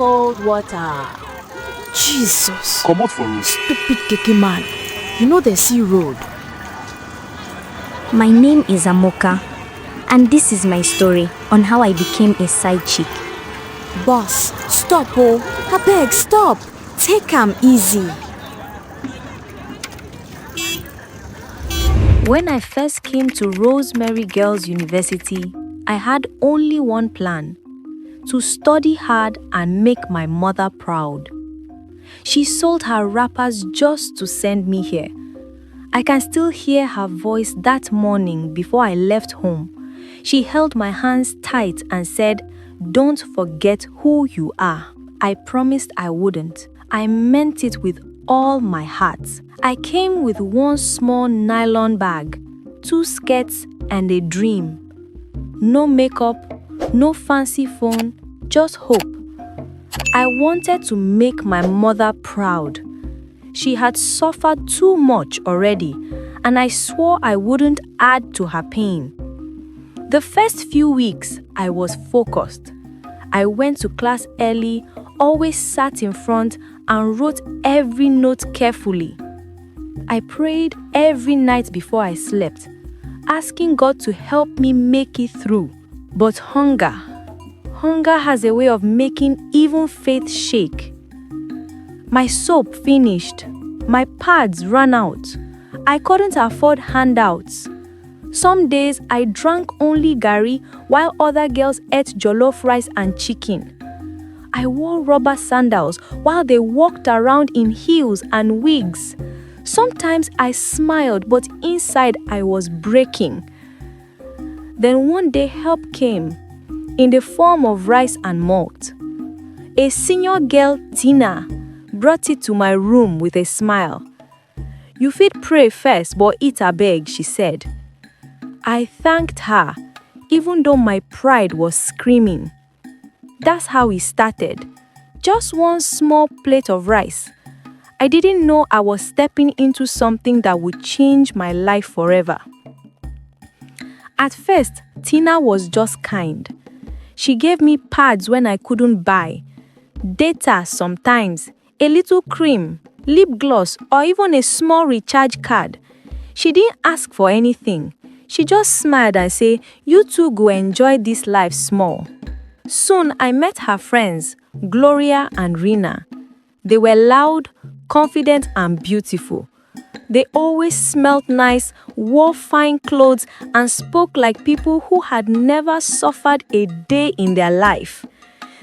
Cold water. Jesus. Come out for road. Stupid keke man. You know the sea road. My name is Amoka, and this is my story on how I became a side chick. Boss, stop oh. Abeg, stop. Take am easy. When I first came to Rosemary Girls University, I had only one plan: to study hard and make my mother proud. She sold her wrappers just to send me here. I can still hear her voice that morning before I left home. She held my hands tight and said, "Don't forget who you are." I promised I wouldn't. I meant it with all my heart. I came with one small nylon bag, 2 skirts, and a dream. No makeup, no fancy phone, just hope. I wanted to make my mother proud. She had suffered too much already, and I swore I wouldn't add to her pain. The first few weeks, I was focused. I went to class early, always sat in front, and wrote every note carefully. I prayed every night before I slept, asking God to help me make it through. But hunger has a way of making even faith shake. My soap finished. My pads ran out. I couldn't afford handouts. Some days I drank only garri while other girls ate jollof rice and chicken. I wore rubber sandals while they walked around in heels and wigs. Sometimes I smiled, but inside I was breaking. Then one day help came, in the form of rice and malt. A senior girl, Tina, brought it to my room with a smile. "You fit pray first, but eat abeg," she said. I thanked her, even though my pride was screaming. That's how it started. Just one small plate of rice. I didn't know I was stepping into something that would change my life forever. At first, Tina was just kind. She gave me pads when I couldn't buy, data sometimes, a little cream, lip gloss, or even a small recharge card. She didn't ask for anything. She just smiled and said, "You two go enjoy this life small." Soon I met her friends, Gloria and Rina. They were loud, confident, and beautiful. They always smelled nice, wore fine clothes, and spoke like people who had never suffered a day in their life.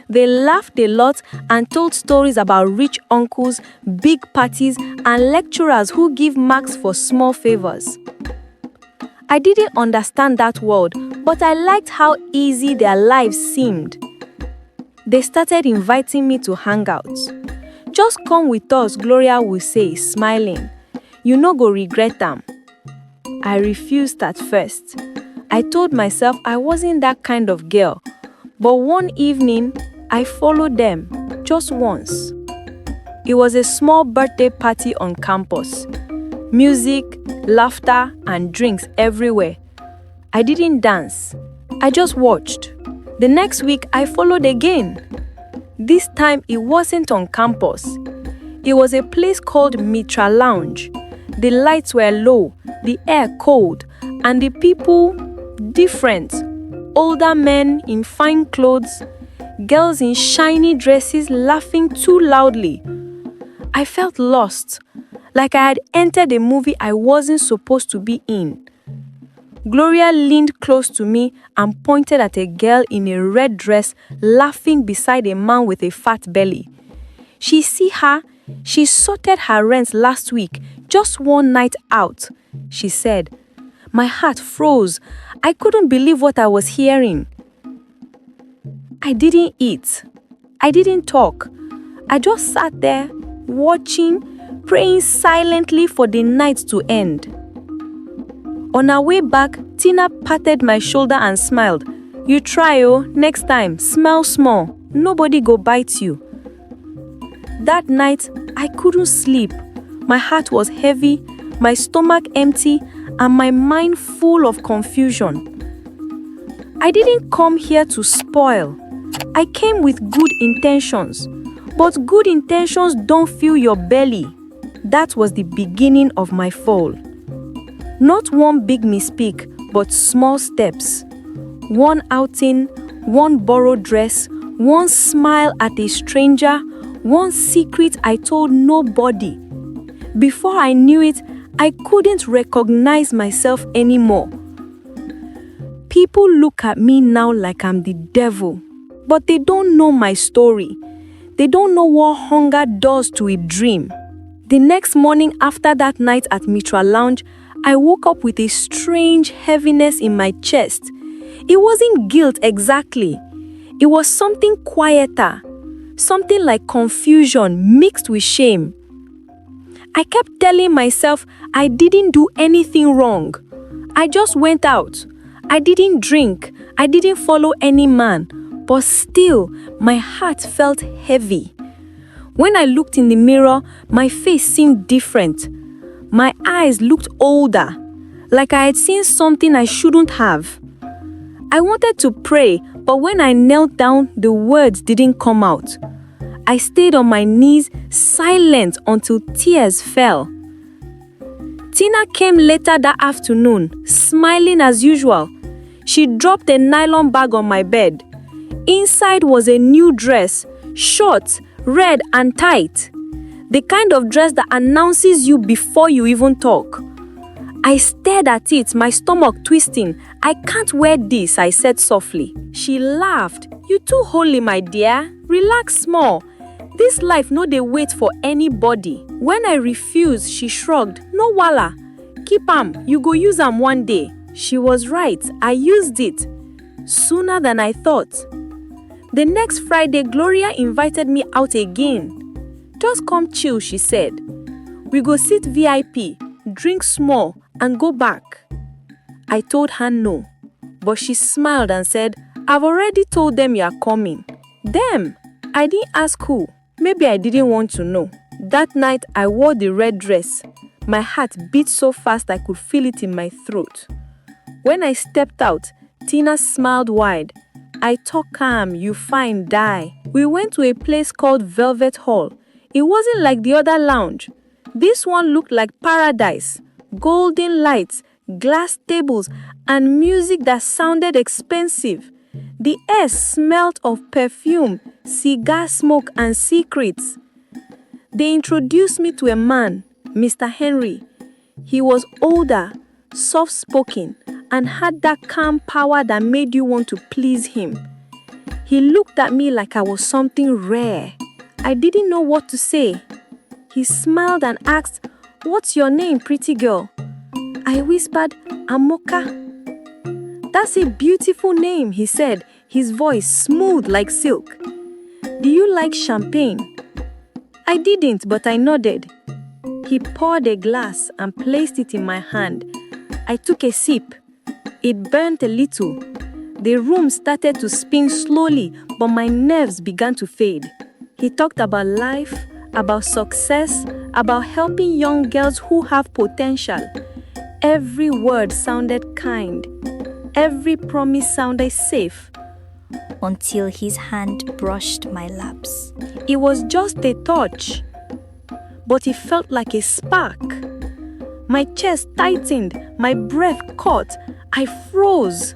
They laughed a lot and told stories about rich uncles, big parties, and lecturers who give marks for small favors. I didn't understand that world, but I liked how easy their lives seemed. They started inviting me to hangouts. "Just come with us," Gloria would say, smiling. "You no go regret them." I refused at first. I told myself I wasn't that kind of girl. But one evening, I followed them, just once. It was a small birthday party on campus. Music, laughter, and drinks everywhere. I didn't dance. I just watched. The next week, I followed again. This time, it wasn't on campus. It was a place called Mitra Lounge. The lights were low, the air cold, and the people different. Older men in fine clothes, girls in shiny dresses laughing too loudly. I felt lost, like I had entered a movie I wasn't supposed to be in. Gloria leaned close to me and pointed at a girl in a red dress laughing beside a man with a fat belly. She sorted her rent last week, just one night out, she said. My heart froze. I couldn't believe what I was hearing. I didn't eat. I didn't talk. I just sat there, watching, praying silently for the night to end. On our way back, Tina patted my shoulder and smiled. "You try, oh, next time, smile small. Nobody go bite you." That night, I couldn't sleep. My heart was heavy, my stomach empty, and my mind full of confusion. I didn't come here to spoil. I came with good intentions, but good intentions don't fill your belly. That was the beginning of my fall. Not one big mistake, but small steps. One outing, one borrowed dress, one smile at a stranger, one secret I told nobody. Before I knew it, I couldn't recognize myself anymore. People look at me now like I'm the devil, but they don't know my story. They don't know what hunger does to a dream. The next morning after that night at Mitra Lounge, I woke up with a strange heaviness in my chest. It wasn't guilt exactly. It was something quieter, something like confusion mixed with shame. I kept telling myself I didn't do anything wrong. I just went out. I didn't drink. I didn't follow any man. But still, my heart felt heavy. When I looked in the mirror, my face seemed different. My eyes looked older, like I had seen something I shouldn't have. I wanted to pray, but when I knelt down, the words didn't come out. I stayed on my knees, silent until tears fell. Tina came later that afternoon, smiling as usual. She dropped a nylon bag on my bed. Inside was a new dress, short, red and tight. The kind of dress that announces you before you even talk. I stared at it, my stomach twisting. "I can't wear this," I said softly. She laughed. "You too holy, my dear. Relax small. This life no dey wait for anybody." When I refused, she shrugged. "No wala. Keep am. You go use am one day." She was right. I used it. Sooner than I thought. The next Friday, Gloria invited me out again. "Just come chill," she said. "We go sit VIP, drink small, and go back." I told her no, but she smiled and said, "I've already told them you are coming." Them? I didn't ask who. Maybe I didn't want to know. That night, I wore the red dress. My heart beat so fast I could feel it in my throat. When I stepped out, Tina smiled wide. "I talk calm, you fine, die." We went to a place called Velvet Hall. It wasn't like the other lounge. This one looked like paradise. Golden lights, glass tables, and music that sounded expensive. The air smelled of perfume, cigar smoke, and secrets. They introduced me to a man, Mr. Henry. He was older, soft-spoken, and had that calm power that made you want to please him. He looked at me like I was something rare. I didn't know what to say. He smiled and asked, "What's your name, pretty girl?" I whispered, "Amoka." "That's a beautiful name," he said, his voice smooth like silk. "Do you like champagne?" I didn't, but I nodded. He poured a glass and placed it in my hand. I took a sip. It burnt a little. The room started to spin slowly, but my nerves began to fade. He talked about life, about success, about helping young girls who have potential. Every word sounded kind. Every promise sounded safe. Until his hand brushed my laps. It was just a touch, but it felt like a spark. My chest tightened, my breath caught. I froze.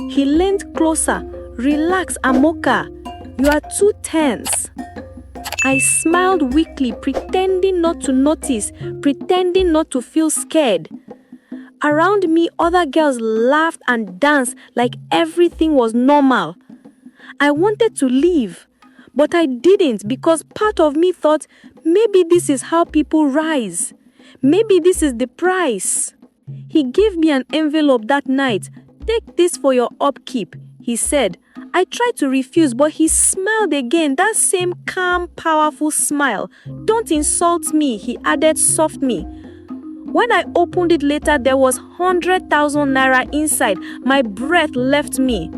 He leaned closer. "Relax, Amoka. You are too tense." I smiled weakly, pretending not to notice, pretending not to feel scared. Around me, other girls laughed and danced like everything was normal. I wanted to leave, but I didn't because part of me thought maybe this is how people rise. Maybe this is the price. He gave me an envelope that night. "Take this for your upkeep," he said. I tried to refuse, but he smiled again, that same calm, powerful smile. "Don't insult me," he added softly. When I opened it later, there was 100,000 naira inside. My breath left me.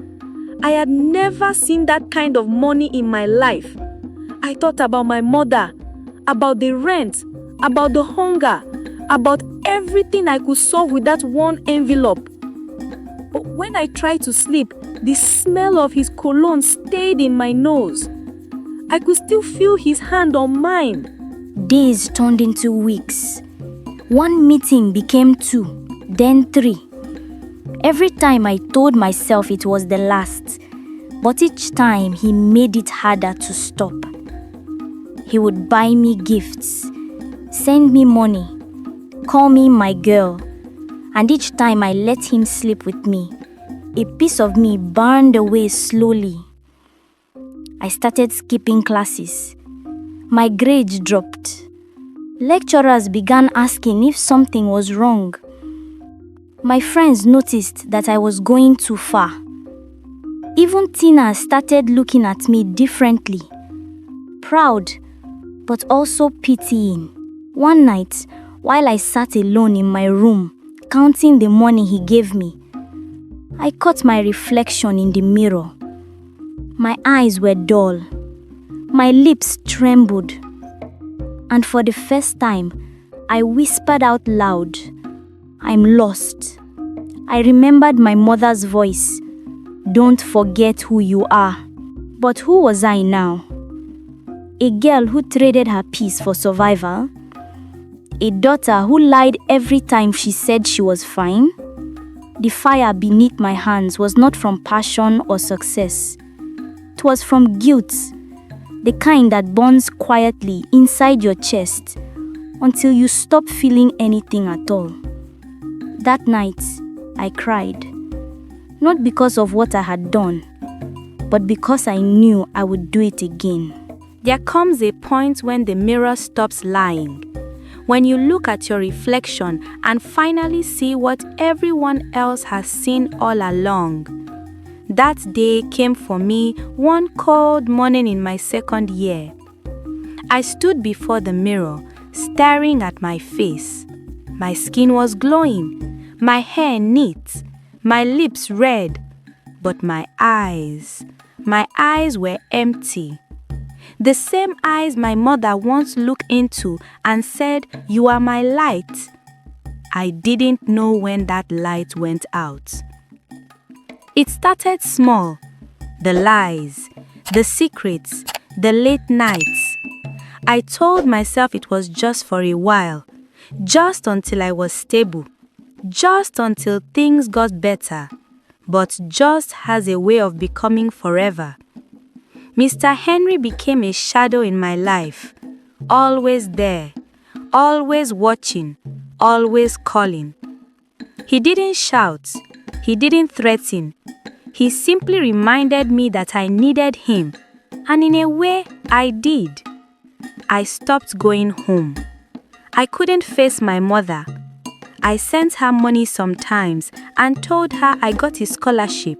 I had never seen that kind of money in my life. I thought about my mother, about the rent, about the hunger, about everything I could solve with that one envelope. But when I tried to sleep, The smell of his cologne stayed in my nose. I could still feel his hand on mine. Days turned into weeks. One meeting became 2, then 3. Every time I told myself it was the last, but each time he made it harder to stop. He would buy me gifts, send me money, call me my girl, and each time I let him sleep with me, a piece of me burned away slowly. I started skipping classes. My grades dropped. Lecturers began asking if something was wrong. My friends noticed that I was going too far. Even Tina started looking at me differently, proud, but also pitying. One night, while I sat alone in my room, counting the money he gave me, I caught my reflection in the mirror. My eyes were dull. My lips trembled. And for the first time, I whispered out loud, "I'm lost." I remembered my mother's voice, "Don't forget who you are." But who was I now? A girl who traded her peace for survival? A daughter who lied every time she said she was fine? The fire beneath my hands was not from passion or success. It was from guilt, the kind that burns quietly inside your chest until you stop feeling anything at all. That night, I cried, not because of what I had done, but because I knew I would do it again. There comes a point when the mirror stops lying, when you look at your reflection and finally see what everyone else has seen all along. That day came for me one cold morning in my second year. I stood before the mirror, staring at my face. My skin was glowing, my hair neat, my lips red, but my eyes were empty. The same eyes my mother once looked into and said, "You are my light." I didn't know when that light went out. It started small. The lies, the secrets, the late nights. I told myself it was just for a while, just until I was stable, just until things got better. But just has a way of becoming forever. Mr. Henry became a shadow in my life, always there, always watching, always calling. He didn't shout, he didn't threaten. He simply reminded me that I needed him, and in a way, I did. I stopped going home. I couldn't face my mother. I sent her money sometimes and told her I got a scholarship.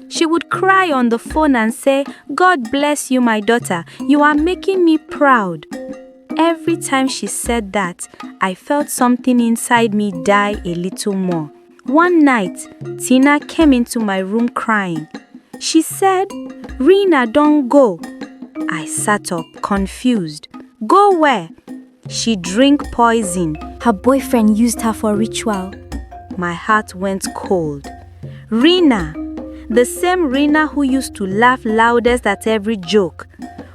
She would cry on the phone and say, "God bless you, my daughter. You are making me proud." Every time she said that, I felt something inside me die a little more. One night, Tina came into my room crying. She said, "Rina, don't go." I sat up, confused. "Go where?" "She drank poison. Her boyfriend used her for ritual." My heart went cold. Rina, the same Rina who used to laugh loudest at every joke,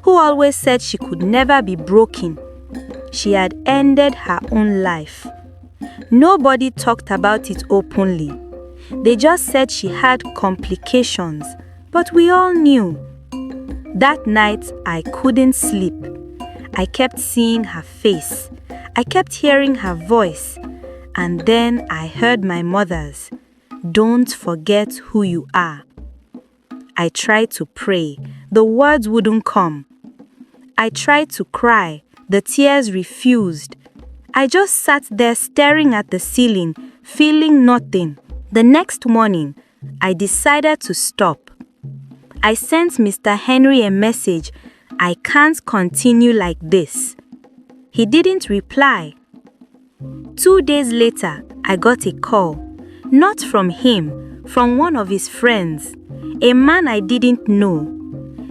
who always said she could never be broken. She had ended her own life. Nobody talked about it openly. They just said she had complications, but we all knew. That night, I couldn't sleep. I kept seeing her face. I kept hearing her voice. And then I heard my mother's, "Don't forget who you are." I tried to pray. The words wouldn't come. I tried to cry. The tears refused. I just sat there staring at the ceiling, feeling nothing. The next morning, I decided to stop. I sent Mr. Henry a message, "I can't continue like this." He didn't reply. 2 days later, I got a call. Not from him, from one of his friends, a man I didn't know.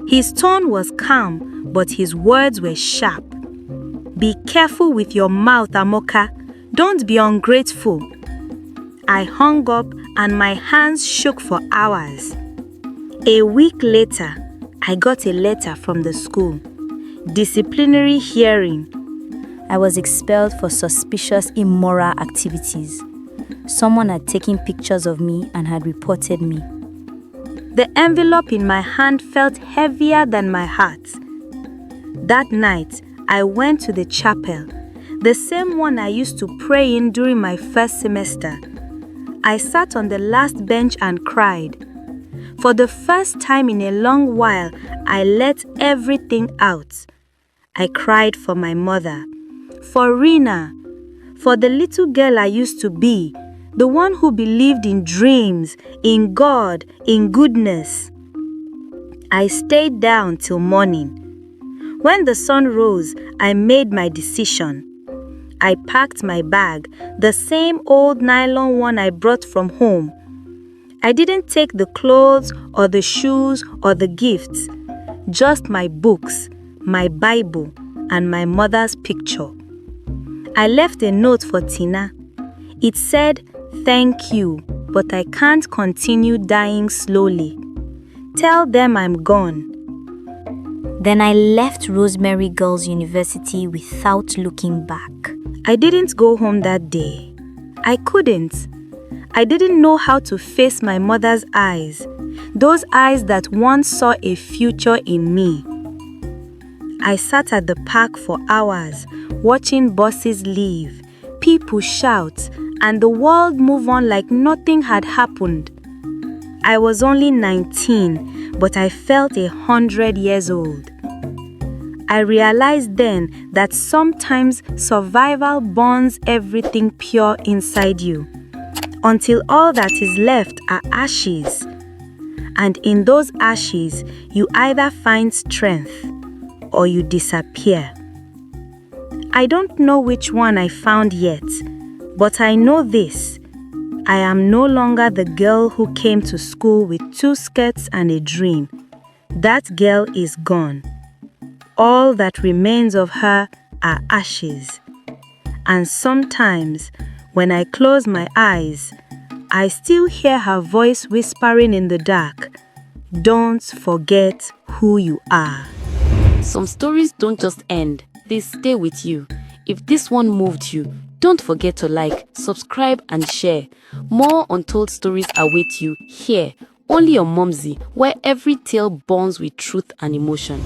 His tone was calm, but his words were sharp. "Be careful with your mouth, Amoka. Don't be ungrateful." I hung up and my hands shook for hours. A week later, I got a letter from the school. Disciplinary hearing. I was expelled for suspicious immoral activities. Someone had taken pictures of me and had reported me. The envelope in my hand felt heavier than my heart. That night, I went to the chapel, the same one I used to pray in during my first semester. I sat on the last bench and cried. For the first time in a long while, I let everything out. I cried for my mother, for Rina, for the little girl I used to be, the one who believed in dreams, in God, in goodness. I stayed down till morning. When the sun rose, I made my decision. I packed my bag, the same old nylon one I brought from home. I didn't take the clothes or the shoes or the gifts, just my books, my Bible, and my mother's picture. I left a note for Tina. It said, "Thank you, but I can't continue dying slowly. Tell them I'm gone." Then I left Rosemary Girls University without looking back. I didn't go home that day. I couldn't. I didn't know how to face my mother's eyes, those eyes that once saw a future in me. I sat at the park for hours, watching buses leave, people shout, and the world move on like nothing had happened. I was only 19, but I felt 100 years old. I realized then that sometimes survival burns everything pure inside you, until all that is left are ashes. And in those ashes, you either find strength or you disappear. I don't know which one I found yet, but I know this. I am no longer the girl who came to school with 2 skirts and a dream. That girl is gone. All that remains of her are ashes. And sometimes, when I close my eyes, I still hear her voice whispering in the dark, "Don't forget who you are." Some stories don't just end, they stay with you. If this one moved you, don't forget to like, subscribe, and share. More untold stories await you here, only on Mumxy, where every tale burns with truth and emotion.